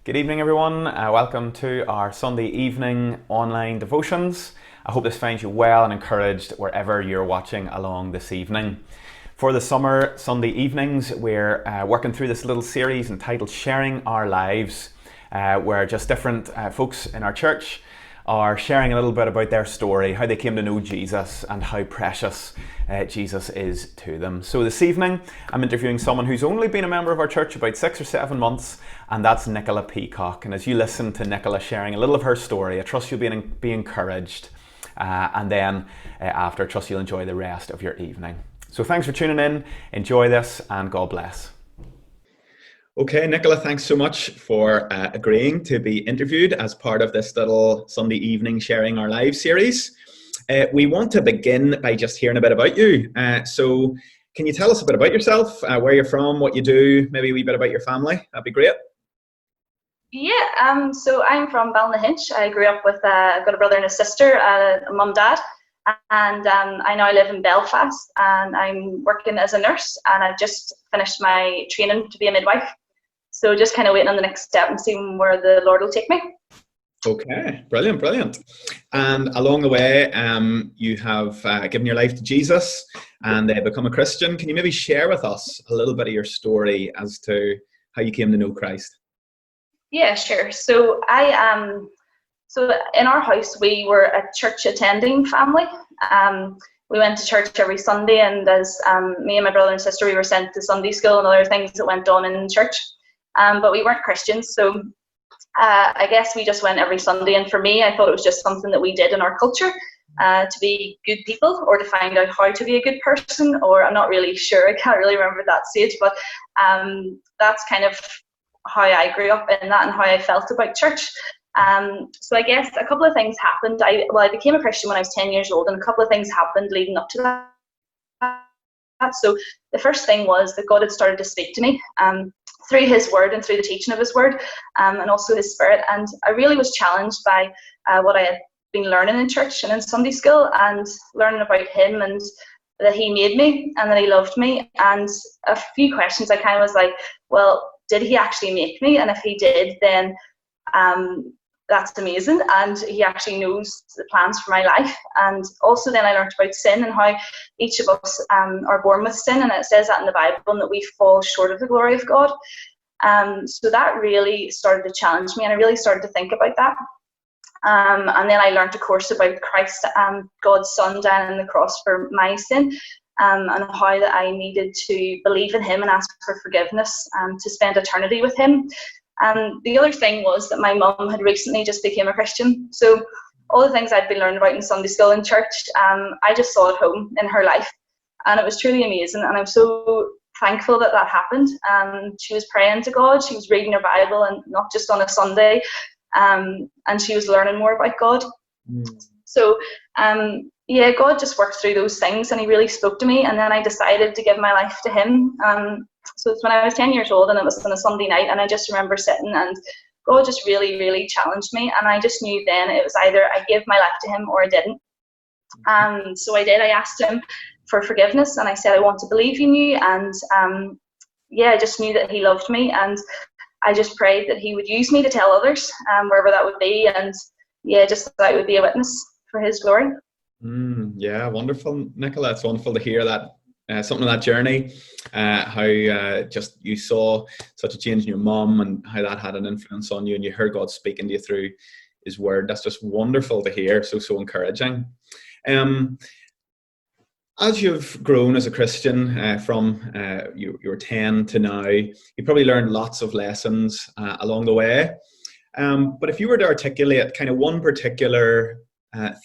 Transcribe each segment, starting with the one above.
Good evening, everyone. Welcome to our Sunday evening online devotions. I hope this finds you well and encouraged wherever you're watching along this evening. For the summer Sunday evenings, we're working through this little series entitled Sharing Our Lives, where just different folks in our church are sharing a little bit about their story, how they came to know Jesus and how precious Jesus is to them. So this evening, I'm interviewing someone who's only been a member of our church about 6 or 7 months, and that's Nicola Peacock. And as you listen to Nicola sharing a little of her story, I trust you'll be encouraged. And then after, I trust you'll enjoy the rest of your evening. So thanks for tuning in, enjoy this, and God bless. Okay, Nicola, thanks so much for agreeing to be interviewed as part of this little Sunday evening Sharing Our Lives series. We want to begin by just hearing a bit about you. So can you tell us a bit about yourself, where you're from, what you do, maybe a wee bit about your family? That'd be great. Yeah, so I'm from Ballynahinch. I grew up with, I've got a brother and a sister, a mum, dad, and I now live in Belfast, and I'm working as a nurse, and I've just finished my training to be a midwife. So just kind of waiting on the next step and seeing where the Lord will take me. Okay, brilliant. And along the way, you have given your life to Jesus and become a Christian. Can you maybe share with us a little bit of your story as to how you came to know Christ? Yeah, sure. So so in our house, we were a church attending family. We went to church every Sunday, and as me and my brother and sister, we were sent to Sunday school and other things that went on in church. But we weren't Christians, so I guess we just went every Sunday. And for me, I thought it was just something that we did in our culture to be good people, or to find out how to be a good person, or I'm not really sure. I can't really remember that stage, but that's kind of how I grew up in that and how I felt about church. So I guess a couple of things happened. I became a Christian when I was 10 years old, and a couple of things happened leading up to that. So the first thing was that God had started to speak to me through his word and through the teaching of his word, and also his spirit. And I really was challenged by what I had been learning in church and in Sunday school, and learning about him, and that he made me and that he loved me. And a few questions I kind of was like, well, did he actually make me? And if he did, then that's amazing, and he actually knows the plans for my life. And also then I learned about sin and how each of us are born with sin, and it says that in the Bible, and that we fall short of the glory of God. So that really started to challenge me, and I really started to think about that. And then I learned a course about Christ, God's son, dying on the cross for my sin, and how that I needed to believe in him and ask for forgiveness to spend eternity with him. And the other thing was that my mum had recently just became a Christian. So all the things I'd been learning about in Sunday school and church, I just saw at home in her life. And it was truly amazing. And I'm so thankful that that happened. She was praying to God. She was reading her Bible, and not just on a Sunday. And she was learning more about God. So, God just worked through those things, and he really spoke to me. And then I decided to give my life to him. So it's when I was 10 years old, and it was on a Sunday night, and I just remember sitting, and God just really, really challenged me. And I just knew then it was either I gave my life to him or I didn't. So I did. I asked him for forgiveness, and I said I want to believe in you. And I just knew that he loved me, and I just prayed that he would use me to tell others, wherever that would be, and just that I would be a witness for his glory. Yeah, wonderful, Nicola. It's wonderful to hear that. Something of that journey, how just you saw such a change in your mum, and how that had an influence on you, and you heard God speaking to you through his word. That's just wonderful to hear. So encouraging. As you've grown as a Christian from you were 10 to now, you probably learned lots of lessons along the way. But if you were to articulate kind of one particular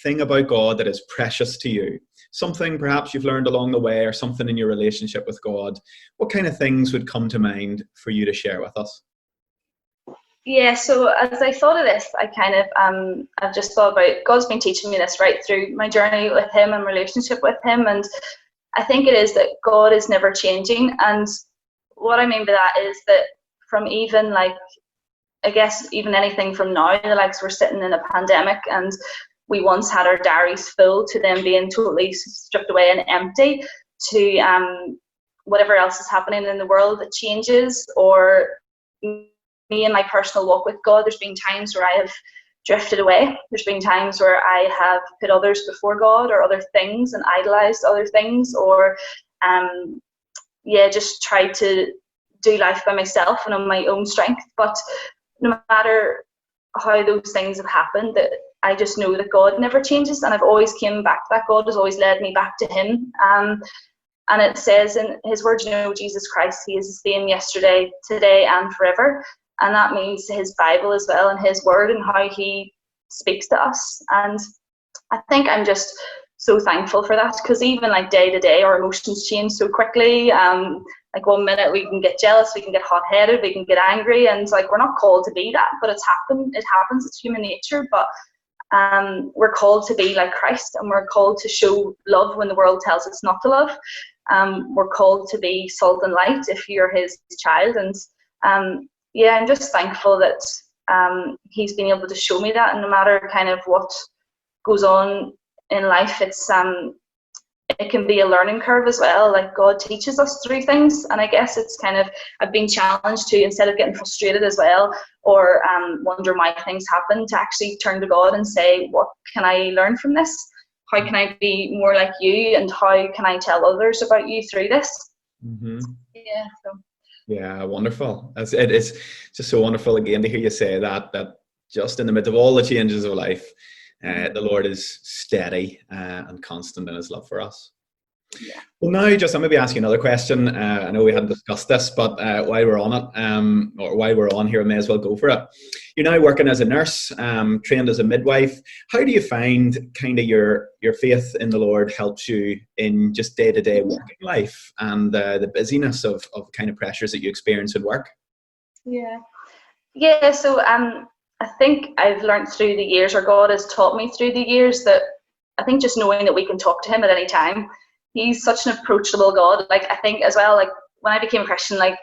thing about God that is precious to you, something perhaps you've learned along the way, or something in your relationship with God, what kind of things would come to mind for you to share with us? Yeah, so as I thought of this, I kind of I've just thought about God's been teaching me this right through my journey with him and relationship with him. And I think it is that God is never changing. And what I mean by that is that from even even anything from now, we're sitting in a pandemic, and we once had our diaries full, to them being totally stripped away and empty, to whatever else is happening in the world that changes, or me in my personal walk with God, there's been times where I have drifted away. There's been times where I have put others before God or other things and idolized other things, or just tried to do life by myself and on my own strength. But no matter how those things have happened, that I just know that God never changes, and I've always came back to that. God has always led me back to him. And it says in his word, Jesus Christ, he is the same yesterday, today, and forever. And that means his Bible as well, and his word, and how he speaks to us. And I think I'm just so thankful for that, because even like day to day, our emotions change so quickly. Like 1 minute we can get jealous, we can get hot-headed, we can get angry, and like we're not called to be that, but it happens, it's human nature. But we're called to be like Christ, and we're called to show love when the world tells us not to love. We're called to be salt and light if you're his child. And I'm just thankful that he's been able to show me that, and no matter kind of what goes on in life, it can be a learning curve as well. Like God teaches us through things, and I guess it's kind of, I've been challenged to, instead of getting frustrated as well, or wonder why things happen, to actually turn to God and say, what can I learn from this? How can I be more like you, and how can I tell others about you through this? Mm-hmm. Yeah, wonderful. It's just so wonderful again to hear you say that just in the midst of all the changes of life, the Lord is steady and constant in his love for us. Yeah. Well, now just I'll maybe ask you another question. I know we hadn't discussed this, but while we're on it, or while we're on here, I may as well go for it. You're now working as a nurse, trained as a midwife. How do you find kind of your faith in the Lord helps you in just day-to-day working life, and the busyness of kind of pressures that you experience at work? Yeah. So I think I've learned through the years, or God has taught me through the years, that I think just knowing that we can talk to him at any time. He's such an approachable God. Like, I think as well, like when I became a Christian, like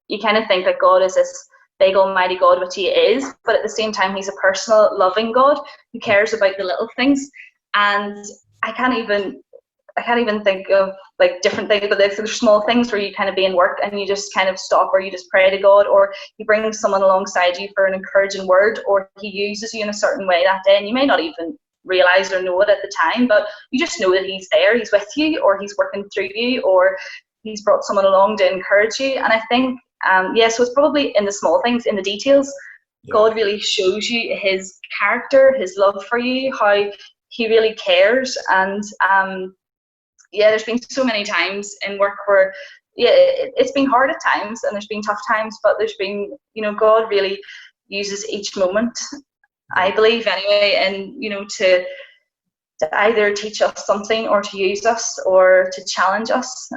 you kind of think that God is this big almighty God, which he is, but at the same time he's a personal, loving God who cares about the little things. And I can't even think of like different things, but there's small things where you kind of be in work and you just kind of stop, or you just pray to God, or you bring someone alongside you for an encouraging word, or he uses you in a certain way that day, and you may not even realize or know it at the time, but you just know that he's there, he's with you, or he's working through you, or he's brought someone along to encourage you. And I think so it's probably in the small things, in the details. God really shows you his character, his love for you, how he really cares. And there's been so many times in work where it's been hard at times, and there's been tough times, but there's been, God really uses each moment, I believe anyway, and to either teach us something, or to use us, or to challenge us.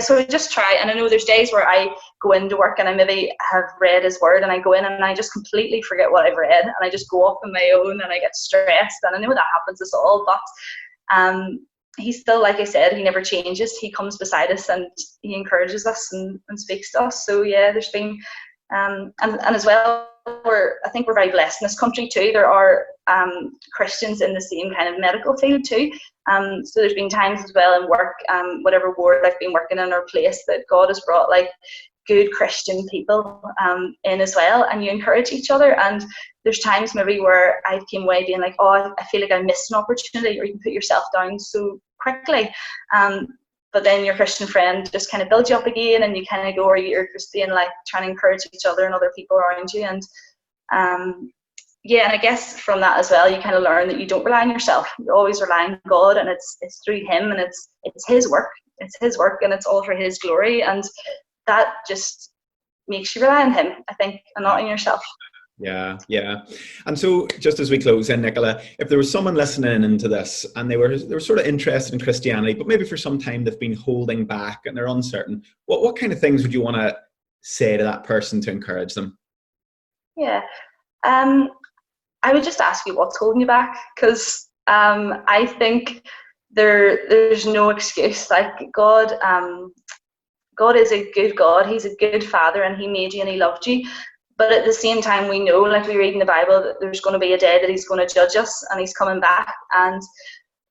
So I just try, and I know there's days where I go into work and I maybe have read his word, and I go in and I just completely forget what I've read, and I just go off on my own, and I get stressed, and I know that happens to us all, but he's still, like I said, he never changes. He comes beside us and he encourages us and speaks to us. So there's been and as well, I think we're very blessed in this country too. There are Christians in the same kind of medical field too. So there's been times as well in work, whatever ward I've been working in or place, that God has brought like good Christian people in as well, and you encourage each other. And there's times maybe where I came away being like, oh, I feel like I missed an opportunity, or you can put yourself down so quickly. But then your Christian friend just kind of builds you up again, and you kind of go, or you're just being like trying to encourage each other and other people around you. And and I guess from that as well, you kind of learn that you don't rely on yourself. You always rely on God, and it's through him, and it's his work. It's his work, and it's all for his glory. And that just makes you rely on him, I think, and not on yourself. Yeah. And so just as we close in, Nicola, if there was someone listening into this and they were sort of interested in Christianity, but maybe for some time they've been holding back and they're uncertain, what kind of things would you want to say to that person to encourage them? I would just ask you what's holding you back, because I think there's no excuse. Like God is a good God. He's a good Father, and he made you and he loved you. But at the same time, we know, like we read in the Bible, that there's going to be a day that he's going to judge us, and he's coming back. And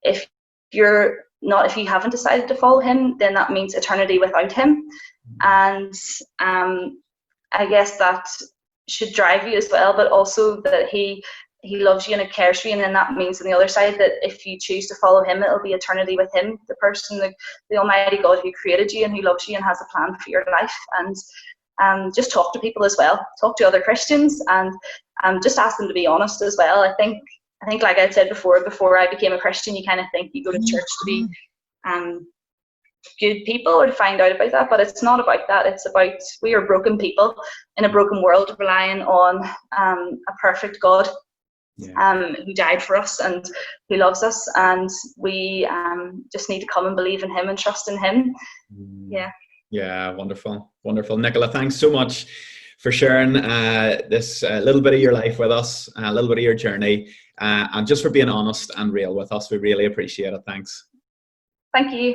if you haven't decided to follow him, then that means eternity without him. And I guess that should drive you as well, but also that he loves you and cares for you, and then that means on the other side that if you choose to follow him, it'll be eternity with him, the person, the Almighty God who created you and who loves you and has a plan for your life. And just talk to people as well, talk to other Christians, and just ask them to be honest as well. I think like I said before I became a Christian, you kind of think you go to church to be good people or to find out about that, but it's not about that. It's about, we are broken people in a broken world, relying on a perfect God who died for us and who loves us, and we just need to come and believe in him and trust in him. Yeah, wonderful. Nicola, thanks so much for sharing this little bit of your life with us, a little bit of your journey, and just for being honest and real with us. We really appreciate it. Thanks. Thank you.